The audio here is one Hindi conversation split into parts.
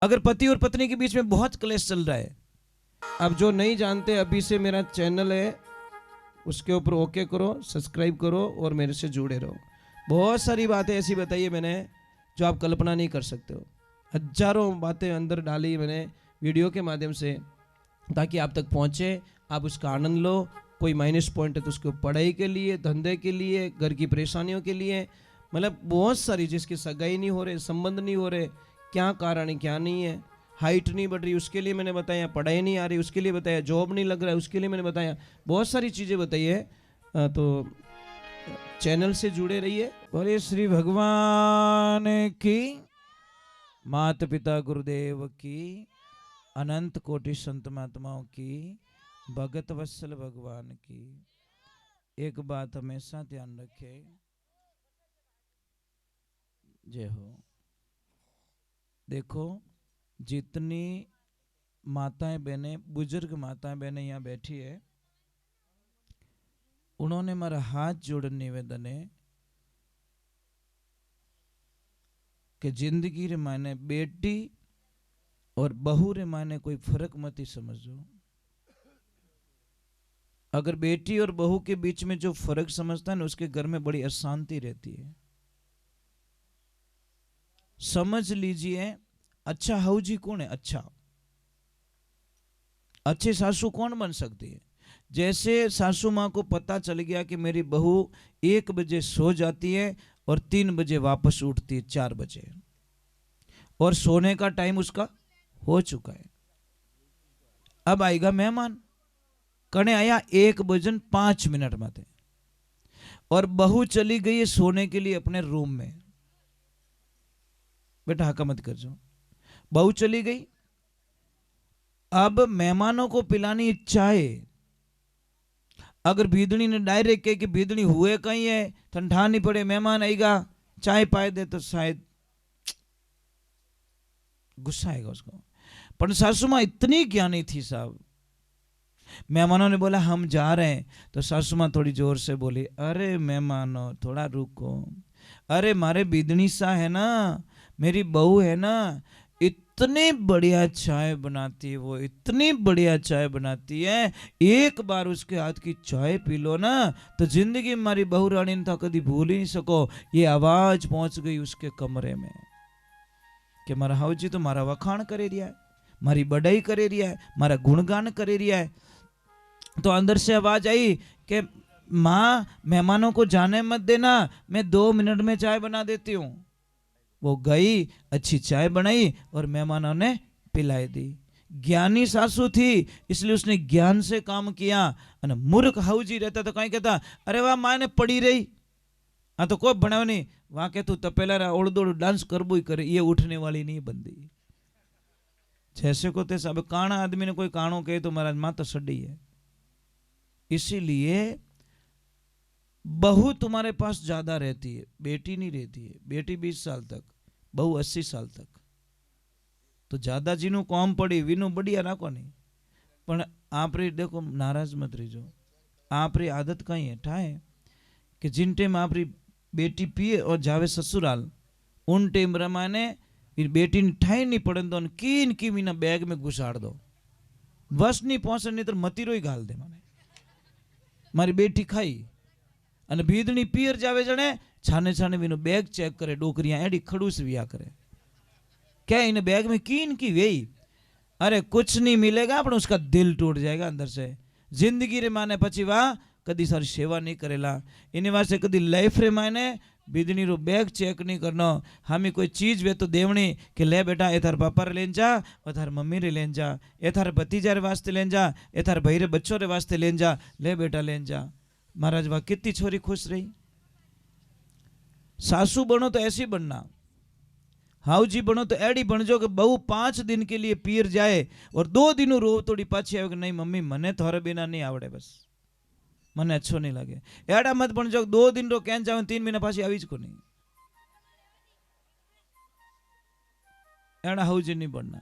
अगर पति और पत्नी के बीच में बहुत क्लेश चल रहा है, अब जो नहीं जानते अभी से मेरा चैनल है उसके ऊपर ओके करो, सब्सक्राइब करो और मेरे से जुड़े रहो। बहुत सारी बातें ऐसी बताई है मैंने जो आप कल्पना नहीं कर सकते हो। हजारों बातें अंदर डाली मैंने वीडियो के माध्यम से ताकि आप तक पहुंचे, आप उसका आनंद लो। कोई माइनस पॉइंट है तो उसको पढ़ाई के लिए, धंधे के लिए, घर की परेशानियों के लिए, मतलब बहुत सारी, जिसकी सगाई नहीं हो रहे, संबंध नहीं हो रहे, क्या कारण है क्या नहीं है, हाइट नहीं बढ़ रही उसके लिए मैंने बताया, पढ़ाई नहीं आ रही उसके लिए बताया, जॉब नहीं लग रहा है उसके लिए मैंने बताया, बहुत सारी चीज़ें बताई है। तो चैनल से जुड़े रहिए। बोले श्री भगवान की, माता पिता गुरुदेव की, अनंत कोटि संत महात्माओं की, भगत वत्सल भगवान की। एक बात हमेशा ध्यान रखे, जय हो। देखो जितनी माताएं बहनें, बुजुर्ग माताएं बहनें यहाँ बैठी है, उन्होंने मेरा हाथ जोड़ निवेदन है कि जिंदगी रे मायने बेटी और बहू रे मायने कोई फर्क मत ही समझो। अगर बेटी और बहू के बीच में जो फर्क समझता है ना, उसके घर में बड़ी अशांति रहती है। समझ लीजिए, अच्छा हाउजी कौन है? अच्छा अच्छे सासू कौन बन सकती है? जैसे सासू माँ को पता चल गया कि मेरी बहू 1 बजे सो जाती है और 3 बजे वापस उठती है 4 बजे, और सोने का टाइम उसका हो चुका है। अब आएगा मेहमान, कने आया 1:05 में थे, और बहू चली गई है सोने के लिए अपने रूम में। बेटा हका मत कर जाओ, बहू चली गई। अब मेहमानों को पिलानी चाय, अगर भीदड़ी ने डायरेक्ट कहे कि भीदड़ी हुए कहीं है, ठंडा नहीं पड़े, मेहमान आएगा चाय पाए दे, तो शायद गुस्सा आएगा उसको। पर सासू माँ इतनी ज्ञानी थी साहब, मेहमानों ने बोला हम जा रहे हैं, तो सासू माँ थोड़ी जोर से बोली, अरे मेहमानों थोड़ा रुको, अरे मारे बिदनी सा है ना, मेरी बहू है ना, इतनी बढ़िया चाय बनाती है वो, इतनी बढ़िया चाय बनाती है, एक बार उसके हाथ की चाय पी लो ना तो जिंदगी में मारी बहू रानी ने था कभी भूल ही नहीं सको। ये आवाज पहुंच गई उसके कमरे में कि मारा हाउजी तो मारा वखाण करे रिया है, मारी बड़ाई करे रिया है, मारा गुणगान करे रिया है। तो अंदर से आवाज आई कि माँ मेहमानों को जाने मत देना, मैं 2 मिनट में चाय बना देती हूँ। वो गई, अच्छी चाय बनाई और मेहमानों ने पिलाई दी। ज्ञानी सासू थी इसलिए उसने ज्ञान से काम किया। और मूर्ख हाउजी रहता तो कहीं कहता अरे वाह माँ ने पड़ी रही, हाँ तो कोई बनाओ नहीं, वहां के तू तपेला ओड़ दौड़ डांस करबो ही करे, ये उठने वाली नहीं बंदी। जैसे को तैसे, अब काना आदमी ने कोई काणो कहे तो महाराज माँ तो सड़ी है। इसीलिए बहू तुम्हारे पास ज्यादा रहती है, बेटी नहीं रहती है। बेटी 20 साल तक, बहू 80 साल तक। तो ज्यादा जीनू कॉम पड़ी वीनू बढ़िया राखो नहीं, पण आप रे देखो नाराज मत रहीजो। आप री आदत कहीं है ठाए कि जिन टाइम आप री बेटी पिए और जावे ससुराल, उन टाइम रमाने बेटी ने ठाई नहीं पड़े तो कीन की मीना बैग में घुसाड़ दो, बस नहीं पहुंचे, नहीं तो मतीरो ही घाल दे। माने मारी बेटी खाई અને ભીદણી પિયર જાવે જણે છાને છાને વીનો બેગ ચેક કરે, ડોકરિયા એડી ખડूस विया करे, क्या इन बैग में कीन की वेई, अरे कुछ नहीं मिलेगा पर उसका दिल टूट जाएगा अंदर से। जिंदगी रे माने पची वाह कदी सारी सेवा नहीं करेला, इन्हीं वास्ते कदी लाइफ रे माने बीदनी रो बैग चेक नहीं करनो। हमें कोई चीज वे तो देवनी कि ले बेटा ए थार पापा रे लेन जा, और थार मम्मी रे लेन जा, ए थार भतीजा रे वास्ते लेन जा, ए थार भाई रे बच्चों रे वास्ते लेन जा, ले बेटा लेन जा। महाराज वाह कितनी छोरी खुश रही। सासू बनो तो ऐसी बनना, हाउजी बनो तो एडी बन जो कि बहू 5 दिन के लिए पीर जाए और 2 दिन रो तोड़ी पाछी आवे कि नहीं मम्मी मने थारे बिना नहीं आवड़े, बस मने अच्छो नहीं लगे। एड़ा मत बन जो 2 दिन रो कैन जावे 3 महीना पाछी आवीज को नहीं, एड़ा हाउजी नहीं बनना।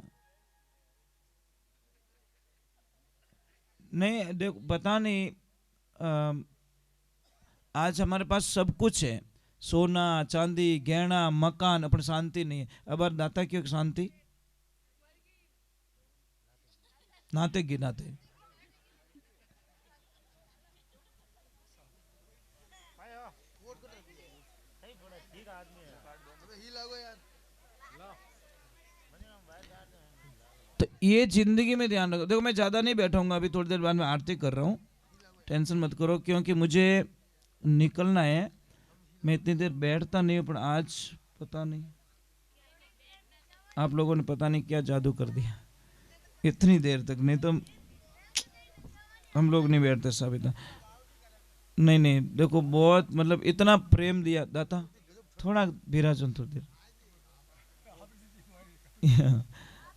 नहीं देखो पता नहीं, आज हमारे पास सब कुछ है, सोना चांदी गहना मकान, अपन शांति नहीं है। अब दाता क्यों शांति? नाते गिनाते। तो ये जिंदगी में ध्यान रखो। देखो मैं ज्यादा नहीं बैठाऊंगा, अभी थोड़ी देर बाद में आरती कर रहा हूँ, टेंशन मत करो, क्योंकि मुझे निकलना है। मैं इतनी देर बैठता नहीं हूँ, पर आज पता नहीं आप लोगों ने पता नहीं क्या जादू कर दिया, इतनी देर तक। नहीं तो हम लोग नहीं बैठते सब इतना। नहीं नहीं देखो, बहुत मतलब इतना प्रेम दिया दाता। थोड़ा विराजन थोड़ी देर।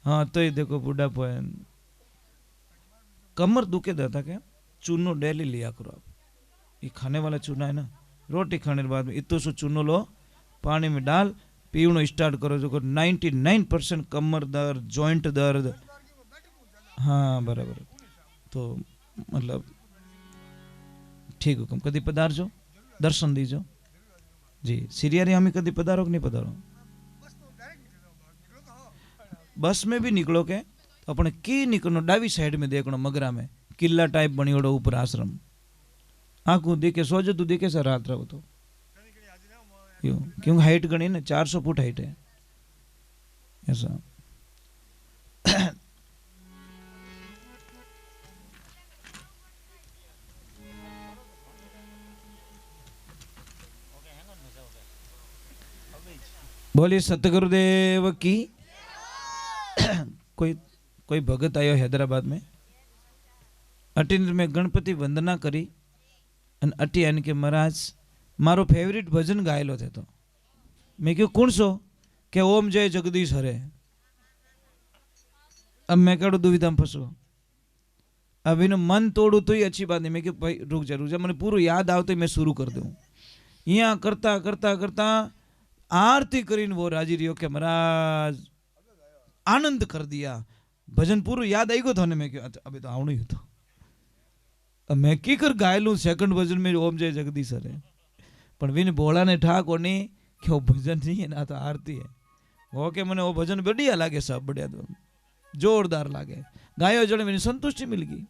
हाँ तो ये देखो बुढ़ापा है, कमर दुखे दाता क्या, चूनो डेली लिया करो आप। ये खाने वाला चूना है ना, रोटी खाने के बाद में इतो सो चूनो लो, पानी में डाल, पीवनो स्टार्ट करो। जो 99% कमर दर्द, जॉइंट दर्द। हाँ बराबर। तो मतलब ठीक हुकम, कदी पधारजो, दर्शन दीजो जी। सीरियारी हमें कदी पधारो कि नहीं पधारो? बस में भी निकलो के तो अपने की निकलो, डावी साइड में देखनो, मगरा में किला टाइप बनी ओडो ऊपर आश्रम, आंखों देखे सोजो तू देखे सर रात रहो तो यो, क्योंकि हाइट गणी ना 400 फुट हाइट है ऐसा। बोलिए सतगुरुदेव की। कोई कोई भगत आयो हैदराबाद में, अटीन में गणपति वंदना करी अन अटी आने के महाराज मारो फेवरेट भजन गायलो थे। तो मैं क्यों कौन सो के ओम जय जगदीश हरे। अब मैं कड़ू दुविधा में फंसो, अब इन्हें मन तोड़ू तो ही अच्छी बात नहीं। मैं क्यों भाई रुक जा मैंने पूरा याद आओ तो मैं शुरू कर दूं। यहाँ करता करता करता आरती करीन वो राजी रियो के महाराज आनंद कर दिया। भजन पूरा याद आई गो था ने, मैं क्यों अभी तो आवणु ही तो। अब मैं की कर गायलू सेकंड भजन में ओम जय जगदीश हरे, पर विन बोला ने ठा कोनी कि वो भजन नहीं है ना तो आरती है। वो के मने वो भजन बढ़िया लागे, सब बढ़िया तो जोरदार लागे, गायो जड़े मैंने संतुष्टि मिल गई।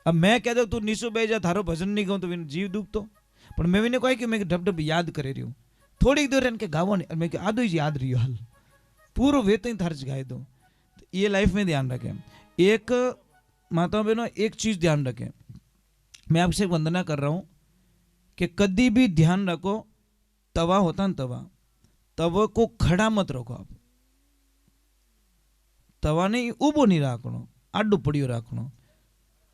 अब मैं कह दो तू नीसो बह जा, थारो भजन नहीं गाऊं तो मैंने जीव दुख तो। पर मैं भी कहा कि मैं ढब ढब याद करे रही हूँ, थोड़ी देर इनके गावो नहीं, मैं आधो ही याद रही हाल पूरो वेत थार्च गाय दो। तो ये लाइफ में ध्यान रखें। एक माता बहनों एक चीज ध्यान रखें, मैं आपसे वंदना कर रहा हूं कि कभी भी ध्यान रखो, तवा होता ना तवा, तवा को खड़ा मत रखो आप। तवा नहीं उबो नहीं रखनो, आडू पड़ियो रखनो,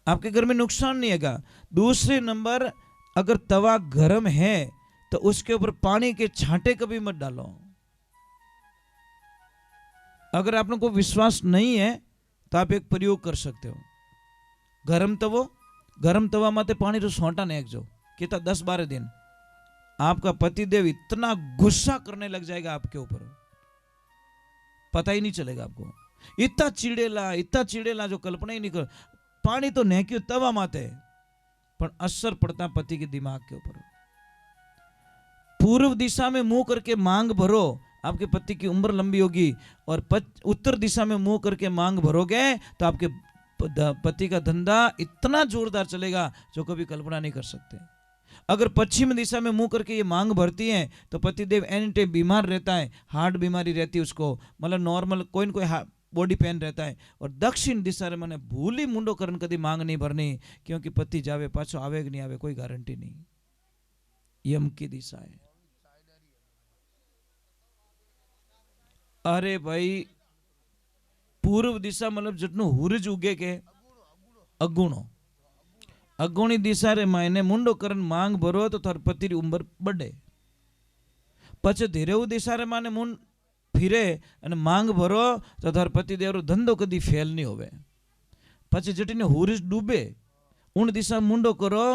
आपके घर में नुकसान नहीं है। दूसरे नंबर अगर तवा गर्म है तो उसके ऊपर पानी के छांटे कभी मत डालो। अगर आप लोगों को विश्वास नहीं है तो आप एक प्रयोग कर सकते हो, गरम तवा माते पानी रो सोंटा ने एक जो कितना 10-12 दिन आपका पतिदेव इतना गुस्सा करने लग जाएगा आपके ऊपर, पता ही नहीं चलेगा आपको। इतना चिड़ेला जो कल्पना ही नहीं कर। पानी तो नेक्यो तवा माते, पर असर पड़ता पति के दिमाग के ऊपर। पूर्व दिशा में मुंह करके मांग भरो, आपके पति की उम्र लंबी होगी। और उत्तर दिशा में मुंह करके मांग भरोगे तो आपके पति का धंधा इतना जोरदार चलेगा जो कभी कल्पना नहीं कर सकते। अगर पश्चिम दिशा में मुंह करके ये मांग भरती है तो पतिदेव एनी टाइम बीमार रहता है, हार्ट बीमारी रहती है उसको, मतलब नॉर्मल कोई न कोई बॉडी पेन रहता है। और दक्षिण दिशा में मैंने भूली मुंडो करन कभी मांग नहीं भरनी, क्योंकि पति जावे पाछो आवे कि नहीं आवे कोई गारंटी नहीं। यम की दिशा है। अरे भाई पूर्व दिशा मतलब जितनो हुरज उगे के अगुणी दिशा रे मायने मुंडो करन मांग भरो तो थार पति री उम्र बढ़े। पछे धीरे दिशा रे माने मुंड फिरे अने मांग भरो तो थार पति देव रो धंधो कदी फेल नहीं होवे। पछे जटीने हुरज डूबे उन दिशा मुंडो करो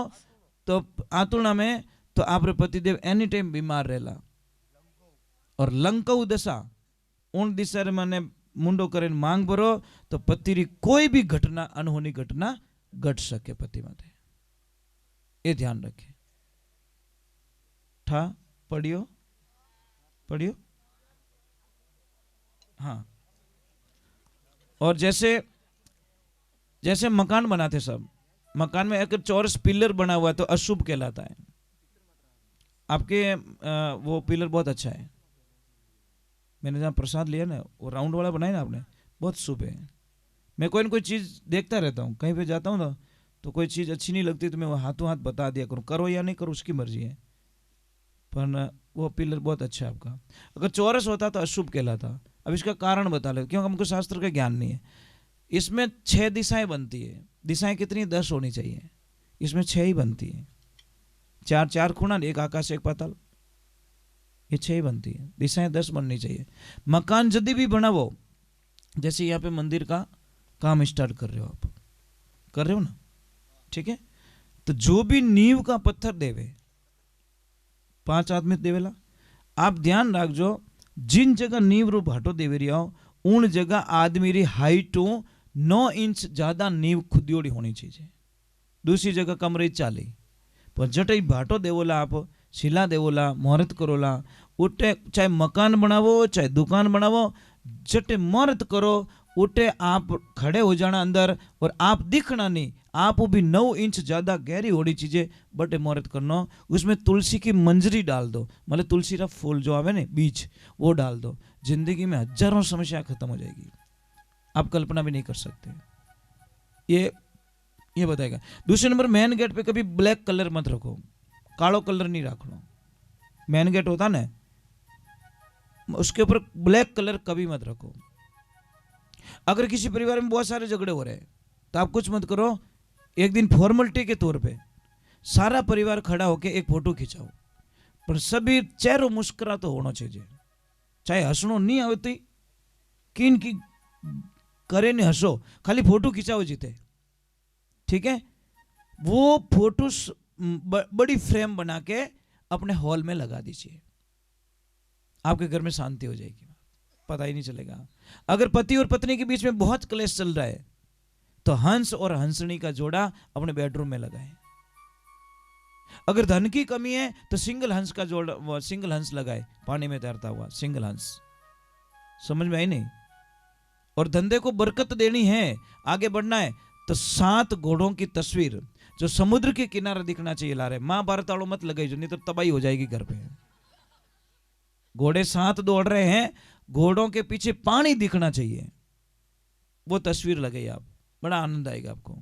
तो आतुणा में तो आपरे पतिदेव एनी टाइम बीमार रहेला। और लंकऊ दशा उन दिशा रे माने मुंडो करीने मांग भरो तो पति री कोई भी घटना अनहोनी घटना घट सके पति माटे, ये ध्यान रखे। ठा पढ़ियो हाँ। और जैसे जैसे मकान बनाते सब, मकान में अगर चौरस पिलर बना हुआ है तो अशुभ कहलाता है। आपके वो पिलर बहुत अच्छा है, मैंने जहाँ प्रसाद लिया ना वो राउंड वाला बनाया ना आपने, बहुत शुभ है। मैं कोई ना कोई चीज़ देखता रहता हूँ, कहीं पे जाता हूँ ना तो कोई चीज़ अच्छी नहीं लगती तो मैं वो हाथों हाथ बता दिया करूँ, करो या नहीं करो उसकी मर्जी है, पर वो पिलर बहुत अच्छा है आपका। अगर चौरस होता तो अशुभ कहलाता। अब इसका कारण बता लो, क्योंकि हमको शास्त्र का ज्ञान नहीं है। इसमें 6 दिशाएं बनती है, दिशाएं कितनी 10 होनी चाहिए, इसमें 6 ही बनती है। 4 4 खूणा, एक आकाश एक पाताल, ये 6 ही बनती है, दिशाएं 10 बननी चाहिए। मकान यदि भी बनावो, जैसे यहाँ पे मंदिर का काम स्टार्ट कर रहे हो, आप कर रहे हो ना, ठीक है, तो जो भी नींव का पत्थर देवे 5 आदमी देवेला, आप ध्यान रखो जिन जगह नींव रो भाटो देवे रहा हो उन जगह आदमी री हाइट 9 इंच ज्यादा नींव खुदियोड़ी होनी चाहिए। दूसरी जगह कम रही 40, पर जटे भाटो देवोला, आप शिला देवोला, मुहूर्त करोला, उठे चाहे मकान बनावो चाहे दुकान बनावो, जटे मुहूर्त करो उठे आप खड़े हो जाना अंदर, और आप दिखना नहीं, आप भी 9 इंच ज्यादा गहरी होनी चीजें बटे मुहूर्त करना। उसमें तुलसी की मंजरी डाल दो, मतलब तुलसी का फूल जो आवे ना बीज, वो डाल दो, जिंदगी में हजारों समस्या खत्म हो जाएगी, आप कल्पना भी नहीं कर सकते। ये बताएगा। दूसरे नंबर, मेन गेट पे कभी ब्लैक कलर मत रखो, कालो कलर नहीं रखना। मेन गेट होता ना उसके ऊपर ब्लैक कलर कभी मत रखो। अगर किसी परिवार में बहुत सारे झगड़े हो रहे हैं तो आप कुछ मत करो, एक दिन फॉर्मेलिटी के तौर पे सारा परिवार खड़ा होके एक फोटो खिंचाओ, पर सभी चेहरों मुस्कुरा तो होना चाहिए, चाहे हंसनो नहीं आवती किन की करे नहीं हंसो, खाली फोटो खिंचाओ जीते, ठीक है। वो फोटो बड़ी फ्रेम बना के अपने हॉल में लगा दीजिए, आपके घर में शांति हो जाएगी, पता ही नहीं चलेगा। अगर पति और पत्नी के बीच में बहुत क्लेश चल रहा है तो हंस और हंसनी का जोड़ा अपने बेडरूम में लगाएं। अगर धन की कमी है तो सिंगल हंस का जोड़ा, सिंगल हंस लगाए, पानी में तैरता हुआ सिंगल हंस। समझ में आई नहीं? और धंधे को बरकत देनी है, आगे बढ़ना है, तो 7 घोड़ों की तस्वीर जो समुद्र के किनारे दिखना चाहिए ला रहे। महाभारत वालों मत लगाई जो, नहीं तो तबाही हो जाएगी घर पे। घोड़े 7 दौड़ रहे हैं, घोड़ों के पीछे पानी दिखना चाहिए, वो तस्वीर लगाइए आप, बड़ा आनंद आएगा आपको,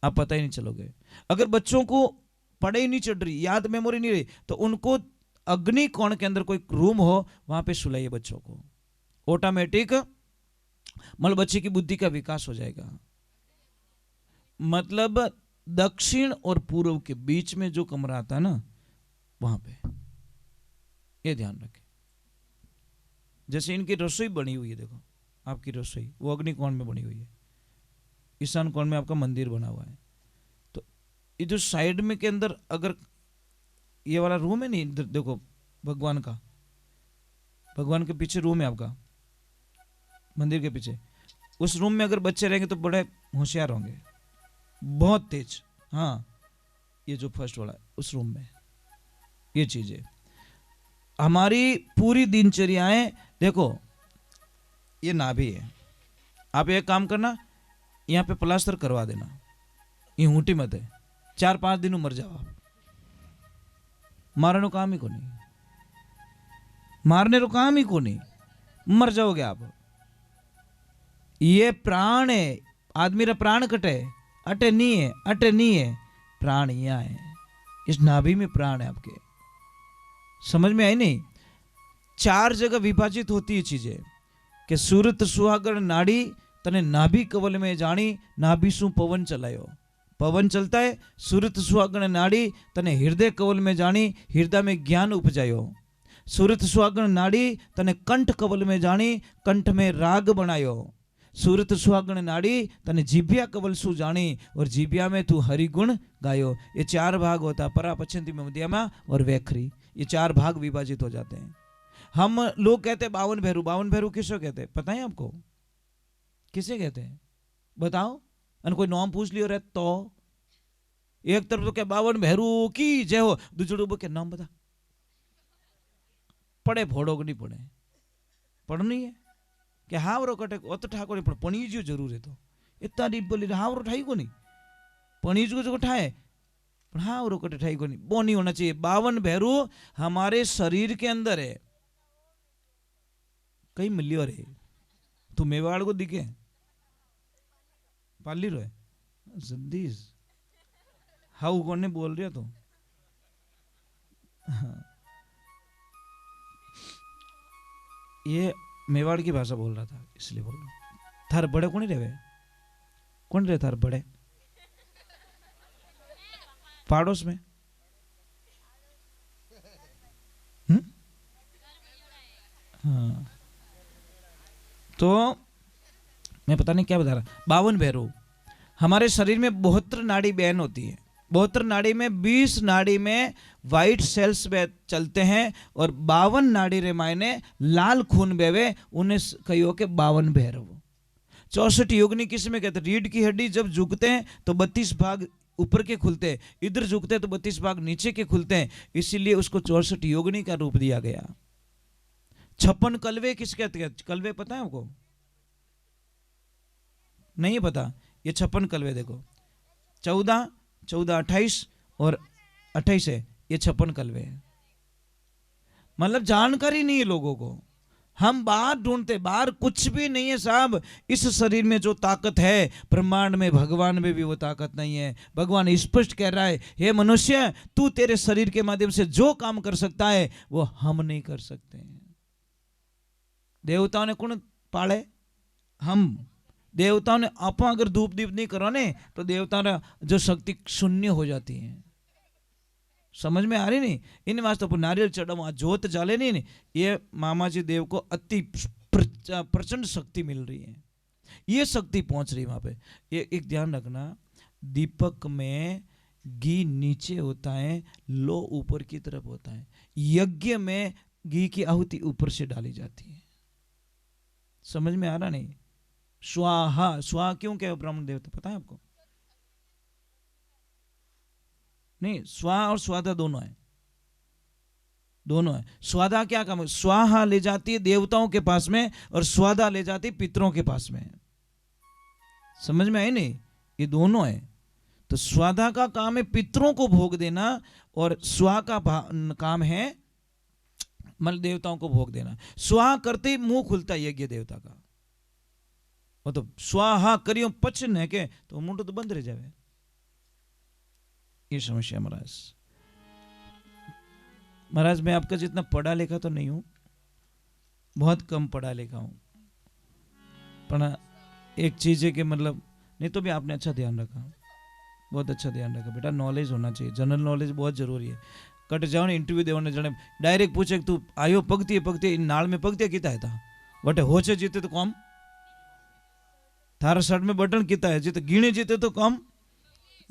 आप पता ही नहीं चलोगे। अगर बच्चों को पढ़ाई नहीं चढ़ रही, याद मेमोरी नहीं रही, तो उनको अग्नि कोण के अंदर कोई रूम हो वहां पे सुलाइए बच्चों को, ऑटोमेटिक मतलब बच्चे की बुद्धि का विकास हो जाएगा। मतलब दक्षिण और पूर्व के बीच में जो कमरा आता है ना, वहां पे ये ध्यान रखें। जैसे इनकी रसोई बनी हुई है, देखो आपकी रसोई वो अग्नि कोण में बनी हुई है, ईशान कोण में आपका मंदिर बना हुआ है, तो ये जो साइड में के अंदर अगर ये वाला रूम है नहीं, देखो भगवान का, भगवान के पीछे रूम है आपका मंदिर के पीछे, उस रूम में अगर बच्चे रहेंगे तो बड़े होशियार होंगे, बहुत तेज। हाँ, ये जो फर्स्ट वाला है उस रूम में, ये चीजें हमारी पूरी दिनचर्याएं, देखो ये नाभि है, आप एक काम करना, यहाँ पे प्लास्टर करवा देना, ये ऊँटी मत है, 4-5 दिन मर जाओ आप, मारने को काम ही को नहीं, मारने को काम ही को नहीं, मर जाओगे आप। ये प्राण है, आदमी रा प्राण कटे, अटे नहीं है, अटे नहीं है, प्राण यहाँ है, इस नाभि में प्राण है आपके। समझ में आई नहीं? 4 जगह विभाजित होती है चीजें कि सूरत सुहागण नाड़ी तने नाभि कवल में जानी, नाभि सु पवन चलायो, पवन चलता है, सूरत सुहागण नाड़ी तने हृदय कवल में जानी, हृदय में ज्ञान उपजायो, सूरत सुहागण नाड़ी तने कंठ कवल में जानी, कंठ में राग बनायो, सूरत सुहागण नाड़ी तने जीभिया कवल सु जानी, और जीभिया में तू हरिगुण गायो। ये 4 भाग होता, परा पश्चिम मध्यमा और वैखरी, ये 4 भाग विभाजित हो जाते हैं। हम लोग कहते हैं 52 भैरू, 52 भैरू किसको कहते हैं पता है आपको? किसे कहते हैं बताओ? अन कोई नाम पूछ लियो रे तो एक तरफ तो क्या 52 भैरू की जय हो, दूसरे के नाम बता, पढ़े फोड़ो नहीं पढ़े, पढ़नी है कि हाँ वो कटे, तो ठाकुर पढ़ पढ़ी जो जरूर है, तो इतना डीप बोली हावरो ठाई को नहीं पणीज को जो ठाए पर हावरो कटे ठाई को नहीं वो नहीं होना चाहिए। 52 भैरू हमारे शरीर के अंदर है। कई मिलियो रे तू मेवाड़ को दिखे पाली रो जद्दीज हाउ कौन बोल रहे तो ये मेवाड़ की भाषा बोल रहा था इसलिए बोल रहा। थार बड़े कौन रहे कौन रहे थार बड़े पाड़ोस में हाँ तो मैं पता नहीं क्या बता रहा। 52 भैरू हमारे शरीर में 72 नाड़ी बहन होती है। 72 नाड़ी में 20 नाड़ी में वाइट सेल्स चलते हैं और 52 नाड़ी रे मायने लाल खून बेवे उन्हें कहियो के 52 भैरव। 64 योगिनी किस में कहते? रीढ़ की हड्डी जब झुकते हैं तो 32 भाग ऊपर के खुलते हैं, इधर झुकते हैं तो 32 भाग नीचे के खुलते हैं, इसीलिए उसको 64 योगिनी का रूप दिया गया। 56 कलवे किस कहते हैं? कलवे पता है आपको? नहीं पता? ये 56 कलवे देखो 14 28 और 28 है, ये 56 कलवे है। मतलब जानकारी नहीं है लोगों को। हम बाहर ढूंढते, बाहर कुछ भी नहीं है साहब। इस शरीर में जो ताकत है ब्रह्मांड में, भगवान में भी वो ताकत नहीं है। भगवान स्पष्ट कह रहा है, हे मनुष्य तू तेरे शरीर के माध्यम से जो काम कर सकता है वो हम नहीं कर सकते। देवताओं ने कौन पाले? हम। देवताओं ने आप अगर धूप दीप नहीं करो ने तो देवताओं जो शक्ति शून्य हो जाती है। समझ में आ रही नहीं? इन वास्ते पर नारियल चढ़ाओ, जोत जाले नहीं, ये मामा जी देव को अति प्रचंड शक्ति मिल रही है। ये शक्ति पहुंच रही है वहां पे। ये एक ध्यान रखना, दीपक में घी नीचे होता है, लो ऊपर की तरफ होता है। यज्ञ में घी की आहुति ऊपर से डाली जाती है। समझ में आ रहा नहीं? स्वाहा, स्वाहा क्यों कहे ब्राह्मण देवता पता है आपको? नहीं, स्वाहा और स्वादा दोनों है, दोनों है। स्वादा क्या काम है? स्वाहा ले जाती है देवताओं के पास में और स्वादा ले जाती है पितरों के पास में। समझ में आई नहीं? ये दोनों है। तो स्वादा का काम है पितरों को भोग देना और स्वा का काम है मल देवताओं को भोग देना। स्वाहा करते ही मुंह खुलता है यज्ञ देवता का। मतलब स्वाहा करियो पचन है के तो मुंड तो बंद रह जाए। ये समस्या महाराज। महाराज मैं आपका जितना पढ़ा लिखा तो नहीं हूं, बहुत कम पढ़ा लिखा हूं, पर एक चीज है कि मतलब नहीं तो भी आपने अच्छा ध्यान रखा, बहुत अच्छा ध्यान रखा बेटा। नॉलेज होना चाहिए, जनरल नॉलेज बहुत जरूरी है। कट जाओ ने इंटरव्यू देने जने डायरेक्ट पूछे तू आयो पगती नाल में पगती किता है था बटे होचे जीते तो कम, थारा शर्ट में बटन किता है जीते गिणे जीते तो कम,